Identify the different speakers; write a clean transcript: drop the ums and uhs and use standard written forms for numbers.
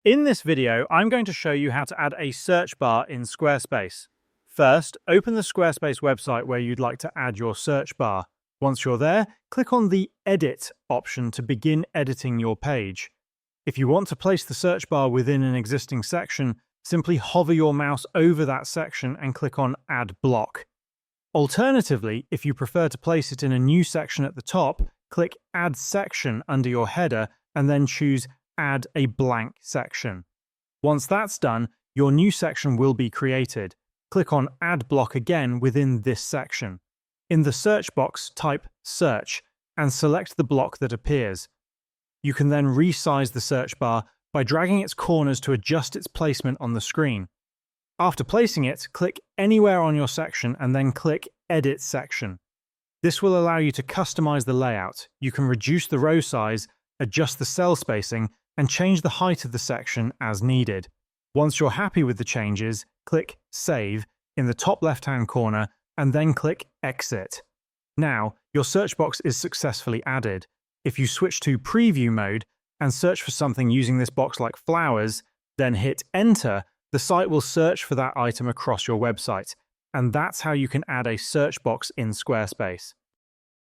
Speaker 1: In this video, I'm going to show you how to add a search bar in Squarespace. First, open the Squarespace website where you'd like to add your search bar. Once you're there, click on the Edit option to begin editing your page. If you want to place the search bar within an existing section, simply hover your mouse over that section and click on Add Block. Alternatively, if you prefer to place it in a new section at the top, click Add Section under your header and then choose Add a blank section. Once that's done, your new section will be created. Click on Add Block again within this section. In the search box, type Search and select the block that appears. You can then resize the search bar by dragging its corners to adjust its placement on the screen. After placing it, click anywhere on your section and then click Edit Section. This will allow you to customize the layout. You can reduce the row size, adjust the cell spacing, and change the height of the section as needed. Once you're happy with the changes, click Save in the top left-hand corner and then click Exit. Now, your search box is successfully added. If you switch to Preview mode and search for something using this box like flowers, then hit Enter, the site will search for that item across your website. And that's how you can add a search box in Squarespace.